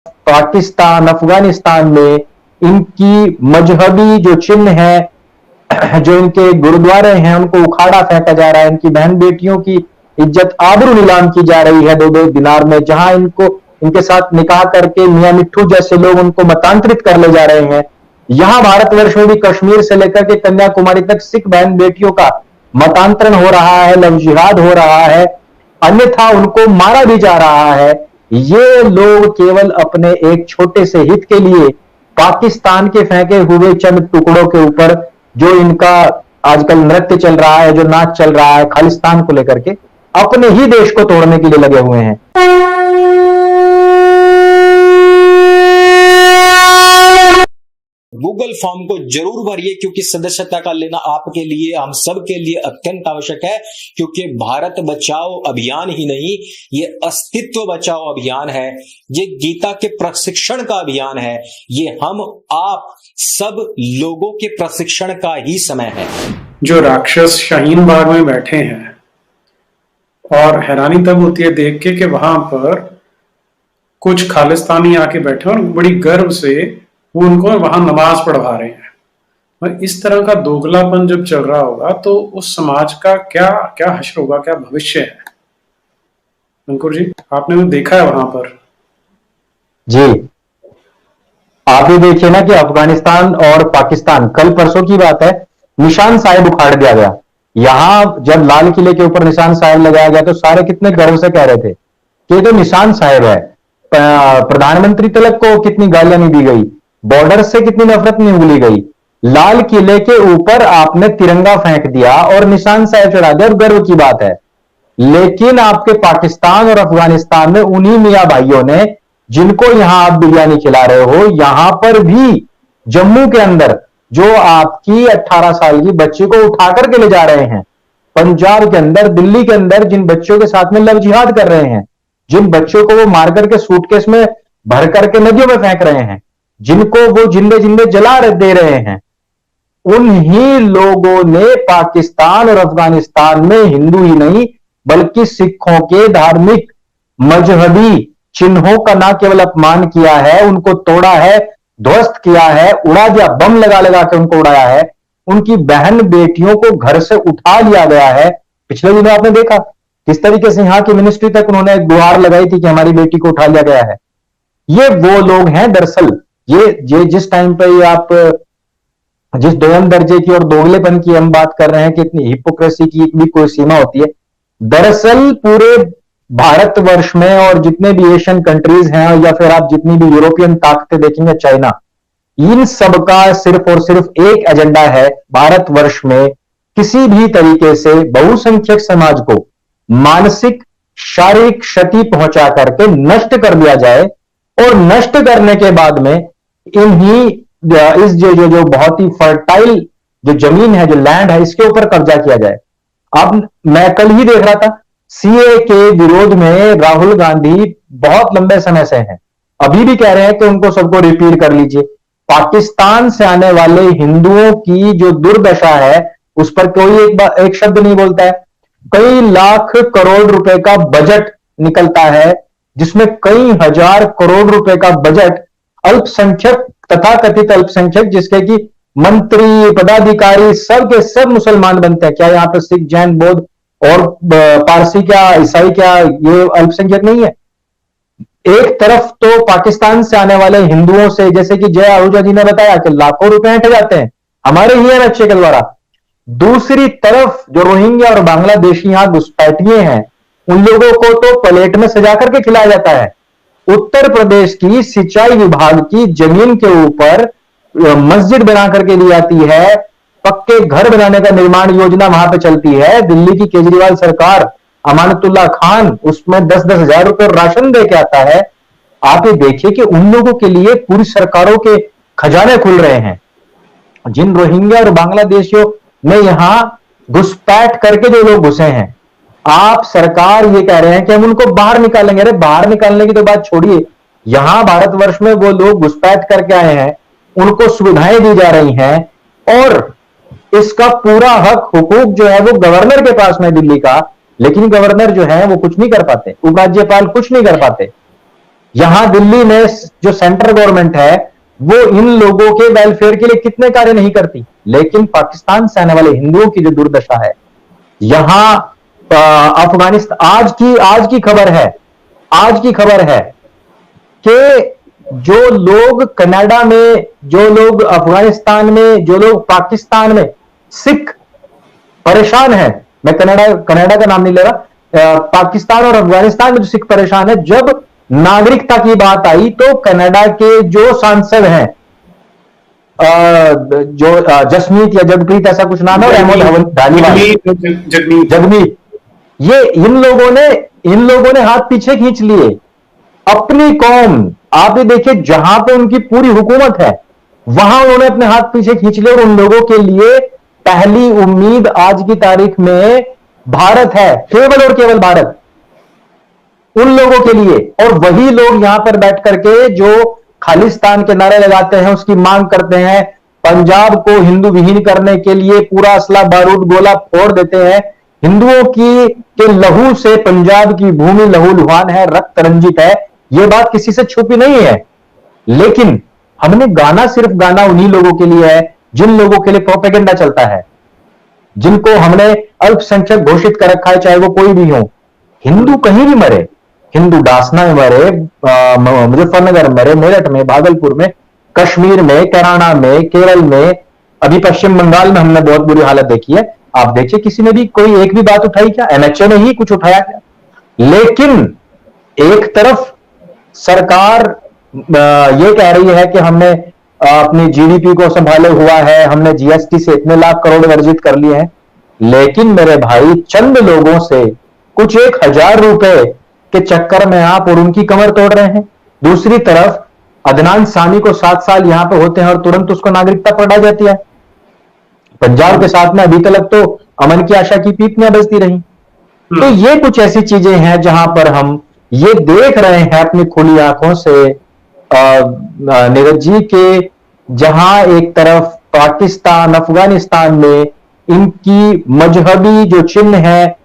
पाकिस्तान, अफगानिस्तान में इनकी मजहबी जो चिन्ह है, जो इनके गुरुद्वारे हैं, उनको उखाड़ा फेंका जा रहा है। इनकी बहन बेटियों की इज्जत आबरू नीलाम की जा रही है 2-2 दिनार में। जहां इनको इनके साथ निकाह करके मियां मिट्ठू जैसे लोग उनको मतांतरित कर ले जा रहे हैं। यहां भारतवर्ष में भी कश्मीर से लेकर के कन्याकुमारी तक सिख बहन बेटियों का मतांतरण हो रहा है, लव जिहाद हो रहा है, अन्यथा उनको मारा भी जा रहा है। ये लोग केवल अपने एक छोटे से हित के लिए पाकिस्तान के फेंके हुए चंद टुकड़ों के ऊपर, जो इनका आजकल नृत्य चल रहा है, जो नाच चल रहा है खालिस्तान को लेकर के, अपने ही देश को तोड़ने के लिए लगे हुए हैं। गूगल फॉर्म को जरूर भरिए, क्योंकि सदस्यता का लेना आपके लिए, हम सब के लिए अत्यंत आवश्यक है। क्योंकि भारत बचाओ अभियान ही नहीं, ये अस्तित्व बचाओ अभियान है, ये गीता के प्रशिक्षण का अभियान है, ये हम आप सब लोगों के प्रशिक्षण का ही समय है। जो राक्षस शाहीन बाग में बैठे हैं, और हैरानी तब होती है देख के कि वहां पर कुछ खालिस्तानी आके बैठे और बड़ी गर्व से वो उनको वहां नमाज पढ़वा रहे हैं। और इस तरह का दोगलापन जब चल रहा होगा तो उस समाज का क्या क्या हश्र होगा, क्या भविष्य है। अंकुर जी, आपने तो देखा है वहां पर। जी, आप ये देखिए ना कि अफगानिस्तान और पाकिस्तान, कल परसों की बात है, निशान साहिब उखाड़ दिया गया। यहां जब लाल किले के ऊपर निशान साहिब लगाया गया तो सारे कितने गर्व से कह रहे थे कि ये तो निशान साहिब है। प्रधानमंत्री तलक को कितनी गालियां नहीं दी गई, बॉर्डर से कितनी नफरत नहीं उगली गई। लाल किले के ऊपर आपने तिरंगा फेंक दिया और निशान साहिब चढ़ा दिया और गर्व की बात है। लेकिन आपके पाकिस्तान और अफगानिस्तान में उन्हीं मियां भाइयों ने, जिनको यहां आप बिरयानी खिला रहे हो, यहां पर भी जम्मू के अंदर जो आपकी 18 साल की बच्ची को उठा करके ले जा रहे हैं, पंजाब के अंदर, दिल्ली के अंदर जिन बच्चों के साथ में लव जिहाद कर रहे हैं, जिन बच्चों को वो मार करके सूटकेस में भर करके नदियों में फेंक रहे हैं, जिनको वो जिंदे जिंदे जला दे रहे हैं, उन्हीं लोगों ने पाकिस्तान और अफगानिस्तान में हिंदू ही नहीं बल्कि सिखों के धार्मिक मजहबी चिन्हों का न केवल अपमान किया है, उनको तोड़ा है, ध्वस्त किया है, उड़ा दिया, बम लगा लगा के उनको उड़ाया है। उनकी बहन बेटियों को घर से उठा लिया गया है। पिछले दिनों आपने देखा किस तरीके से यहां की मिनिस्ट्री तक उन्होंने गुहार लगाई थी कि हमारी बेटी को उठा लिया गया है। ये वो लोग हैं दरअसल, ये जिस टाइम पे ये आप जिस दोयम दर्जे की और दोगलेपन की हम बात कर रहे हैं कि इतनी हिपोक्रेसी की भी कोई सीमा होती है, दरअसल पूरे भारतवर्ष में और जितने भी एशियन कंट्रीज हैं, या फिर आप जितनी भी यूरोपियन ताकतें देखेंगे, चाइना, इन सबका सिर्फ और सिर्फ एक एजेंडा है, भारतवर्ष में किसी भी तरीके से बहुसंख्यक समाज को मानसिक शारीरिक क्षति पहुंचा करके नष्ट कर दिया जाए, और नष्ट करने के बाद में इन्हीं इस जो बहुत ही फर्टाइल जो जमीन है, जो लैंड है, इसके ऊपर कब्जा किया जाए। अब मैं कल ही देख रहा था, सीए के विरोध में राहुल गांधी बहुत लंबे समय से हैं, अभी भी कह रहे हैं कि उनको सबको रिपील कर लीजिए। पाकिस्तान से आने वाले हिंदुओं की जो दुर्दशा है उस पर कोई एक शब्द नहीं बोलता है। कई लाख करोड़ रुपए का बजट निकलता है, जिसमें कई हजार करोड़ रुपए का बजट अल्पसंख्यक, तथाकथित अल्पसंख्यक, जिसके कि मंत्री पदाधिकारी सब के सब मुसलमान बनते हैं। क्या यहाँ पे सिख, जैन, बौद्ध और पारसी क्या, ईसाई क्या, ये अल्पसंख्यक नहीं है? एक तरफ तो पाकिस्तान से आने वाले हिंदुओं से, जैसे कि जय आहूजा जी ने बताया कि लाखों रुपए हटे जाते हैं हमारे ही बच्चे के द्वारा। दूसरी तरफ जो रोहिंग्या और बांग्लादेशी यहां घुसपैठिए हैं, उन लोगों को तो प्लेट में सजा करके खिलाया जाता है। उत्तर प्रदेश की सिंचाई विभाग की जमीन के ऊपर मस्जिद बना करके दी जाती है, पक्के घर बनाने का निर्माण योजना वहां पे चलती है। दिल्ली की केजरीवाल सरकार, अमानतुल्लाह खान उसमें 10-10 हजार रुपए राशन दे के आता है। आप ये देखिए कि उन लोगों के लिए पूरी सरकारों के खजाने खुल रहे हैं। जिन रोहिंग्या और बांग्लादेशियों में यहां घुसपैठ करके जो लोग घुसे हैं, आप सरकार ये कह रहे हैं कि हम उनको बाहर निकालेंगे। अरे बाहर निकालने की तो बात छोड़िए, यहां भारतवर्ष में वो लोग घुसपैठ करके आए हैं, उनको सुविधाएं दी जा रही हैं, और इसका पूरा हक हुकूक जो है वो गवर्नर के पास में दिल्ली का, लेकिन गवर्नर जो है वो कुछ नहीं कर पाते, उपराज्यपाल कुछ नहीं कर पाते। यहां दिल्ली में जो सेंट्रल गवर्नमेंट है वो इन लोगों के वेलफेयर के लिए कितने कार्य नहीं करती, लेकिन पाकिस्तान से आने वाले हिंदुओं की जो दुर्दशा है यहां अफगानिस्तान, आज की खबर है कि जो लोग कनाडा में, जो लोग अफगानिस्तान में, जो लोग पाकिस्तान में सिख परेशान है, मैं कनाडा का नाम नहीं ले रहा, पाकिस्तान और अफगानिस्तान में जो सिख परेशान है, जब नागरिकता की बात आई तो कनाडा के जो सांसद हैं, जो जसमीत या जगप्रीत ऐसा कुछ नाम है, अहमद जगमीत, ये इन लोगों ने हाथ पीछे खींच लिए। अपनी कौम, आप ये देखिए जहां पे उनकी पूरी हुकूमत है वहां उन्होंने अपने हाथ पीछे खींच लिए, और उन लोगों के लिए पहली उम्मीद आज की तारीख में भारत है, केवल और केवल भारत उन लोगों के लिए। और वही लोग यहां पर बैठ करके जो खालिस्तान के नारे लगाते हैं, उसकी मांग करते हैं, पंजाब को हिंदू विहीन करने के लिए पूरा असला बारूद गोला फोड़ देते हैं। हिंदुओं की के लहू से पंजाब की भूमि लहूलुहान है, रक्त रंजित है, यह बात किसी से छुपी नहीं है। लेकिन हमने गाना सिर्फ गाना उन्हीं लोगों के लिए है जिन लोगों के लिए प्रोपेगेंडा चलता है, जिनको हमने अल्पसंख्यक घोषित कर रखा है, चाहे वो कोई भी हो। हिंदू कहीं भी मरे, हिंदू डासना में मरे, मुजफ्फरनगर में मरे, मेरठ में, भागलपुर में, कश्मीर में, कैराना में, केरल में, अभी पश्चिम बंगाल में हमने बहुत बुरी हालत देखी है। आप देखिए किसी ने भी कोई एक भी बात उठाई क्या? एनएचए ने ही कुछ उठाया क्या? लेकिन एक तरफ सरकार ये कह रही है कि हमने अपनी जीडीपी को संभाले हुआ है, हमने जीएसटी से इतने लाख करोड़ अर्जित कर लिए हैं, लेकिन मेरे भाई चंद लोगों से कुछ 1000 रुपए के चक्कर में आप और उनकी कमर तोड़ रहे हैं। दूसरी तरफ अदनान सामी को 7 साल यहां पे होते हैं और तुरंत उसको नागरिकता पढ़ा जाती है। पंजाब के साथ में अभी तक तो अमन की आशा की पीपनियां बजती रही। तो ये कुछ ऐसी चीजें हैं जहां पर हम ये देख रहे हैं अपनी खुली आंखों से नीरज जी के, जहां एक तरफ पाकिस्तान, अफगानिस्तान में इनकी मजहबी जो चिन्ह है,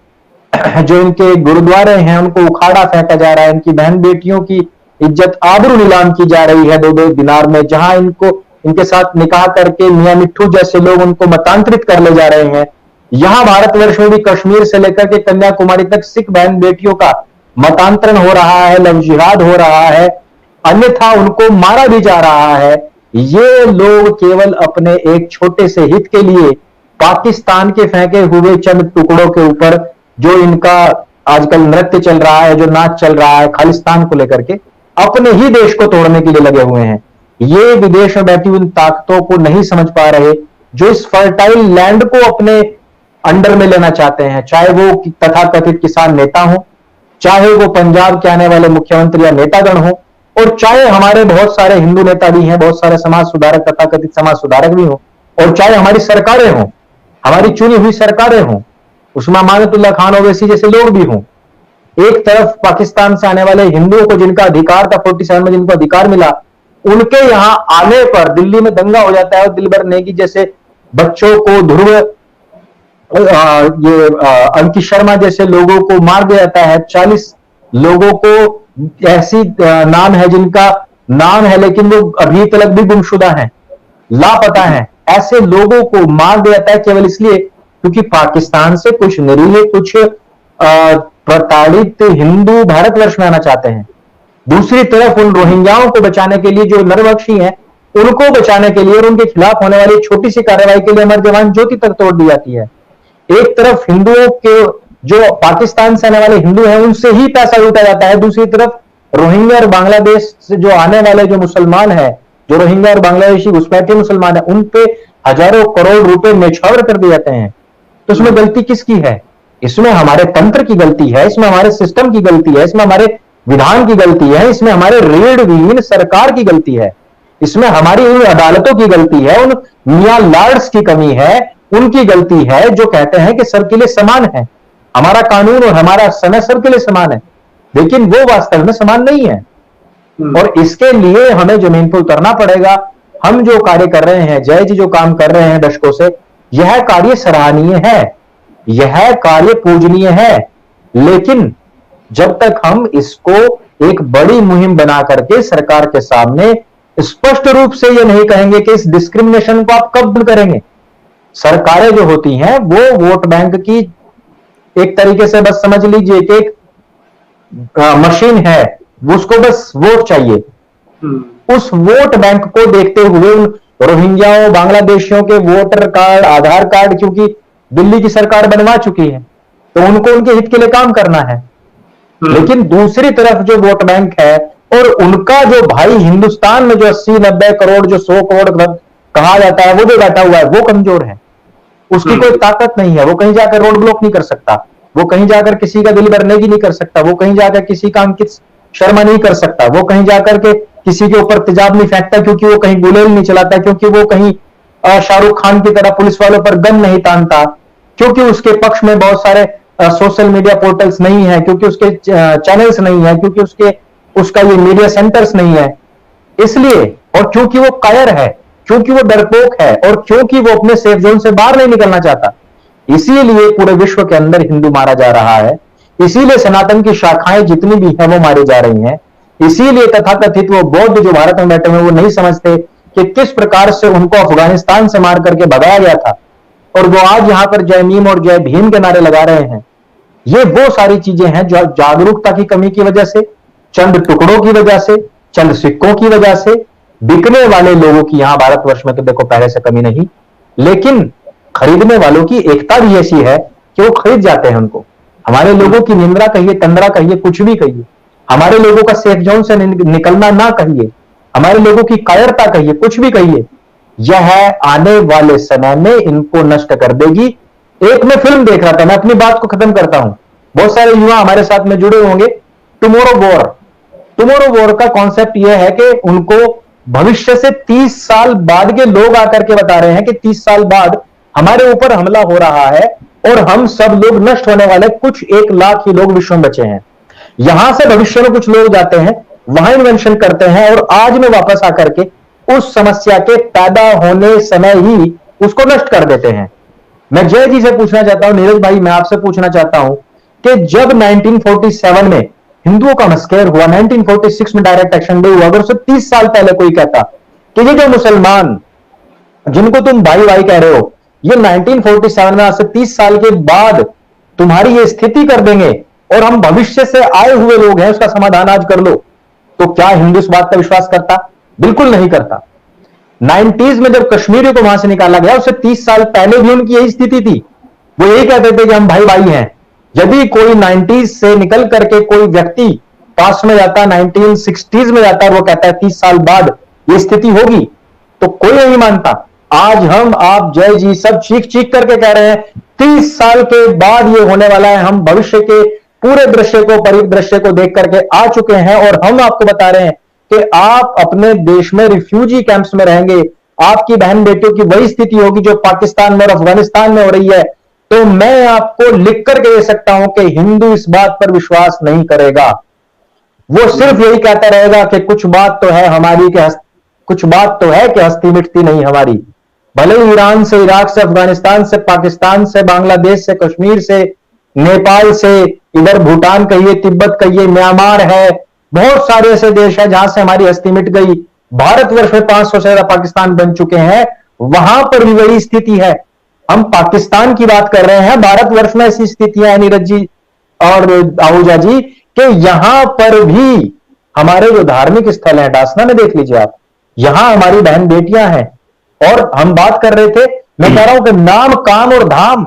जो इनके गुरुद्वारे हैं, उनको उखाड़ा फेंका जा रहा है, इनकी बहन बेटियों की इज्जत आबरू नीलाम की जा रही है 2-2 दिनार में, जहां इनके साथ निकाह करके मियां मिट्ठू जैसे लोग उनको मतांतरित कर ले जा रहे हैं। यहां भारतवर्ष में भी कश्मीर से लेकर के कन्याकुमारी तक सिख बहन बेटियों का मतांतरण हो रहा है, लव जिहाद हो रहा है, अन्यथा उनको मारा भी जा रहा है। ये लोग केवल अपने एक छोटे से हित के लिए पाकिस्तान के फेंके हुए चंद टुकड़ों के ऊपर, जो इनका आजकल नृत्य चल रहा है, जो नाच चल रहा है खालिस्तान को लेकर के, अपने ही देश को तोड़ने के लिए लगे हुए हैं। ये विदेश में बैठी हुई ताकतों को नहीं समझ पा रहे, जो इस फर्टाइल लैंड को अपने अंडर में लेना चाहते हैं, चाहे वो तथाकथित किसान नेता हो, चाहे वो पंजाब के आने वाले मुख्यमंत्री या नेतागण हो, और चाहे हमारे बहुत सारे हिंदू नेता भी हैं, बहुत सारे समाज सुधारक, तथाकथित समाज सुधारक भी हो, और चाहे हमारी सरकारें हों, हमारी चुनी हुई सरकारें हों, उसमें अमानतुल्लाह खान ओवैसी जैसे लोग भी हों। एक तरफ पाकिस्तान से आने वाले हिंदुओं को जिनका अधिकार था 47 में, जिनको अधिकार मिला, उनके यहां आने पर दिल्ली में दंगा हो जाता है और दिलबर नेगी जैसे बच्चों को, ध्रुव अंकित शर्मा जैसे लोगों को मार दिया जाता है। 40 लोगों को, ऐसी नाम है जिनका नाम है लेकिन वो अभी तक भी गुमशुदा हैं, लापता हैं, ऐसे लोगों को मार दिया जाता है केवल इसलिए क्योंकि पाकिस्तान से कुछ निरीह, कुछ प्रताड़ित हिंदू भारतवर्ष में आना चाहते हैं। दूसरी तरफ उन रोहिंग्याओं को बचाने के लिए, जो नरभक्षी हैं, उनको बचाने के लिए और उनके खिलाफ होने वाली छोटी सी कार्रवाई के लिए अमर जवान ज्योति तक तोड़ दी जाती है। एक तरफ हिंदुओं के, जो पाकिस्तान से आने वाले हिंदू हैं, उनसे ही पैसा लूटा जाता है। दूसरी तरफ रोहिंग्या और बांग्लादेश से जो आने वाले जो मुसलमान हैं, जो रोहिंग्या और बांग्लादेशी घुसपैठे मुसलमान हैं, उन पे हजारों करोड़ रुपए न्यौछावर कर दिए जाते हैं। तो इसमें गलती किसकी है? इसमें हमारे तंत्र की गलती है, इसमें हमारे सिस्टम की गलती है, इसमें हमारे विधान की गलती है, इसमें हमारे रीढ़विहीन सरकार की गलती है, इसमें हमारी उन अदालतों की गलती है, उन मियां लॉर्ड्स की कमी है, उनकी गलती है जो कहते हैं कि सब के लिए समान है, हमारा कानून और हमारा समय सब के लिए समान है, लेकिन वो वास्तव में समान नहीं है। और इसके लिए हमें जमीन पर उतरना पड़ेगा। हम जो कार्य कर रहे हैं, जय जी जो काम कर रहे हैं दशकों से, यह कार्य सराहनीय है, यह कार्य पूजनीय है, लेकिन जब तक हम इसको एक बड़ी मुहिम बना करके सरकार के सामने स्पष्ट रूप से ये नहीं कहेंगे कि इस डिस्क्रिमिनेशन को आप कब बंद करेंगे। सरकारें जो होती हैं वो वोट बैंक की एक तरीके से बस समझ लीजिए कि एक मशीन है, उसको बस वोट चाहिए। उस वोट बैंक को देखते हुए उन रोहिंग्याओं, बांग्लादेशियों के वोटर कार्ड, आधार कार्ड क्योंकि दिल्ली की सरकार बनवा चुकी है तो उनको उनके हित के लिए काम करना है। लेकिन दूसरी तरफ जो वोट बैंक है और उनका जो भाई हिंदुस्तान में जो 80-90 करोड़ जो 100 करोड़ कहा जाता है वो जो बैठा हुआ है वो कमजोर है, उसकी कोई ताकत नहीं है। वो कहीं जाकर रोड ब्लॉक नहीं कर सकता, वो कहीं जाकर किसी का दिल भरने की नहीं कर सकता, वो कहीं जाकर किसी का अंकित शर्मा नहीं कर सकता, वो कहीं जाकर के किसी के ऊपर तेजाब नहीं फेंकता, क्योंकि वो कहीं गुलेल नहीं चलाता, क्योंकि वो कहीं शाहरुख खान की तरह पुलिस वालों पर गन नहीं तानता, क्योंकि उसके पक्ष में बहुत सारे सोशल मीडिया पोर्टल्स नहीं है, क्योंकि उसके चैनल्स नहीं है, क्योंकि उसका ये मीडिया सेंटर्स नहीं है। इसलिए, और क्योंकि वो कायर है, क्योंकि वो डरपोक है और क्योंकि वो अपने सेफ जोन से बाहर नहीं निकलना चाहता, इसीलिए पूरे विश्व के अंदर हिंदू मारा जा रहा है। इसीलिए सनातन की शाखाएं जितनी भी हैं वो मारी जा रही हैं। इसीलिए तथाकथित वो बौद्ध जो भारत में बैठे हुए वो नहीं समझते कि किस प्रकार से उनको अफगानिस्तान से मार करके भगाया गया था और वो आज यहां पर जय मीम और जय भीम के नारे लगा रहे हैं। ये वो सारी चीजें हैं जो जागरूकता की कमी की वजह से, चंद टुकड़ों की वजह से, चंद सिक्कों की वजह से, बिकने वाले लोगों की यहां भारतवर्ष में तो देखो पहले से कमी नहीं, लेकिन खरीदने वालों की एकता भी ऐसी है कि वो खरीद जाते हैं उनको। हमारे लोगों की निंद्रा कहिए, तंद्रा कहिए, कुछ भी कहिए, हमारे लोगों का सेफ जोन से निकलना ना कहिए, हमारे लोगों की कायरता कहिए, कुछ भी कहिए, यह आने वाले समय में इनको नष्ट कर देगी। एक मैं फिल्म देख रहा था, मैं अपनी बात को खत्म करता हूं, बहुत सारे युवा हमारे साथ में जुड़े होंगे। टुमारो वॉर का कॉन्सेप्ट यह है कि उनको भविष्य से 30 साल बाद के लोग आकर के बता रहे हैं कि 30 साल बाद हमारे ऊपर हमला हो रहा है और हम सब लोग नष्ट होने वाले, कुछ 1 लाख ही लोग विश्व में बचे हैं। यहां से भविष्य में कुछ लोग जाते हैं, वहां इन्वेंशन करते हैं और आज में वापस आकर के उस समस्या के पैदा होने समय ही उसको नष्ट कर देते हैं। मैं जय जी से पूछना चाहता हूं, नीरज भाई मैं आपसे पूछना चाहता हूं कि जब 1947 में हिंदुओं का मस्केर हुआ, 1946 में डायरेक्ट एक्शन डे हुआ, अगर उससे 30 साल पहले कोई कहता कि ये जो मुसलमान जिनको तुम भाई भाई कह रहे हो, ये 1947 में आज से 30 साल के बाद तुम्हारी ये स्थिति कर देंगे और हम भविष्य से आए हुए लोग हैं, उसका समाधान आज कर लो, तो क्या हिंदू इस बात का विश्वास करता? बिल्कुल नहीं करता। 90s में जब कश्मीरियों को वहां से निकाला गया, उससे 30 साल पहले भी उनकी यही स्थिति थी। वो यही कहते थे कि हम भाई भाई हैं। यदि कोई 90s से निकल करके कोई व्यक्ति पास में जाता, 1960s में जाता, वो कहता है 30 साल बाद ये स्थिति होगी, तो कोई नहीं मानता। आज हम, आप, जय जी सब चीख चीख करके कह रहे हैं 30 साल के बाद ये होने वाला है। हम भविष्य के पूरे दृश्य को, परिदृश्य को देख करके आ चुके हैं और हम आपको बता रहे हैं कि आप अपने देश में रिफ्यूजी कैंप्स में रहेंगे, आपकी बहन बेटियों की वही स्थिति होगी जो पाकिस्तान में और अफगानिस्तान में हो रही है। तो मैं आपको लिख करके दे सकता हूं कि हिंदू इस बात पर विश्वास नहीं करेगा। वो सिर्फ यही कहता रहेगा कि कुछ बात तो है हमारी, कुछ बात तो है कि हस्ती मिटती नहीं हमारी। भले ही ईरान से, इराक से, अफगानिस्तान से, पाकिस्तान से, बांग्लादेश से, कश्मीर से, नेपाल से, इधर भूटान कहिए, तिब्बत कहिए, म्यांमार है, बहुत सारे ऐसे देश हैं जहां से हमारी हस्ती मिट गई। भारतवर्ष में 500 से ज्यादा पाकिस्तान बन चुके हैं, वहां पर भी वही स्थिति है। हम पाकिस्तान की बात कर रहे हैं, भारतवर्ष में ऐसी स्थितियां हैं नीरज जी और आहूजा जी कि यहां पर भी हमारे जो धार्मिक स्थल है, डासना में देख लीजिए आप, यहां हमारी बहन बेटियां हैं। और हम बात कर रहे थे, मैं कह रहा हूं कि नाम, काम और धाम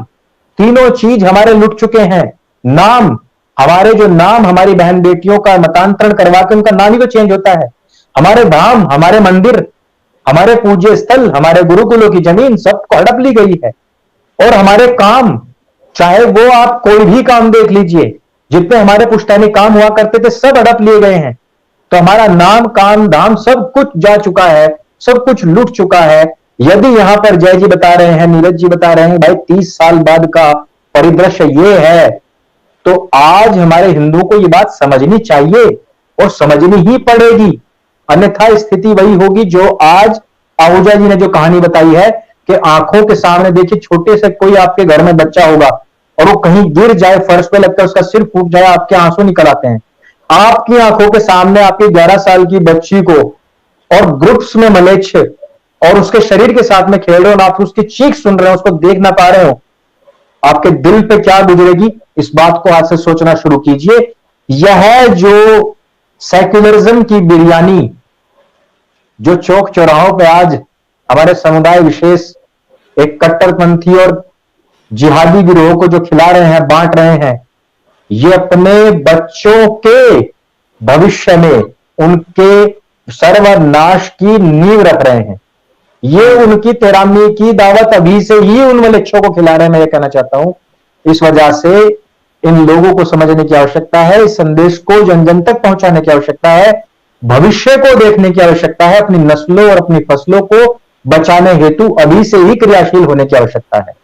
तीनों चीज हमारे लुट चुके हैं। नाम, हमारे जो नाम हमारी बहन बेटियों का मतांतरण करवा के उनका नाम ही तो चेंज होता है। हमारे धाम, हमारे मंदिर, हमारे पूज्य स्थल, हमारे गुरुकुलों की जमीन सबको हड़प ली गई है। और हमारे काम, चाहे वो आप कोई भी काम देख लीजिए, जितने हमारे पुश्तैनी काम हुआ करते थे सब हड़प लिए गए हैं। तो हमारा नाम, काम, धाम सब कुछ जा चुका है, सब कुछ लूट चुका है। यदि यहां पर जय जी बता रहे हैं, नीरज जी बता रहे हैं भाई 30 साल बाद का परिदृश्य ये है, तो आज हमारे हिंदुओं को ये बात समझनी चाहिए और समझनी ही पड़ेगी। अन्यथा स्थिति वही होगी जो आज आहूजा जी ने जो कहानी बताई है कि आंखों के सामने देखिए, छोटे से कोई आपके घर में बच्चा होगा और वो कहीं गिर जाए, फर्श पे लगता है उसका सिर फूट जाए, आपके आंसू निकल आते हैं। आपकी आंखों के सामने आपकी 11 साल की बच्ची को और ग्रुप्स में मलेच्छ और उसके शरीर के साथ में खेल रहे हो, आप उसकी चीख सुन रहे हो, उसको देख ना पा रहे हो, आपके दिल पे क्या गुजरेगी, इस बात को आज से सोचना शुरू कीजिए। यह जो सेक्युलरिज्म की बिरयानी जो चौक चौराहों पे आज हमारे समुदाय विशेष एक कट्टरपंथी और जिहादी गिरोह को जो खिला रहे हैं, बांट रहे हैं, ये अपने बच्चों के भविष्य में उनके सर्वनाश की नींव रख रहे हैं। ये उनकी तेरामी की दावत अभी से ही उन मलेच्छों को खिला रहे हैं, मैं ये कहना चाहता हूं। इस वजह से इन लोगों को समझने की आवश्यकता है, इस संदेश को जन जन तक पहुंचाने की आवश्यकता है, भविष्य को देखने की आवश्यकता है, अपनी नस्लों और अपनी फसलों को बचाने हेतु अभी से ही क्रियाशील होने की आवश्यकता है।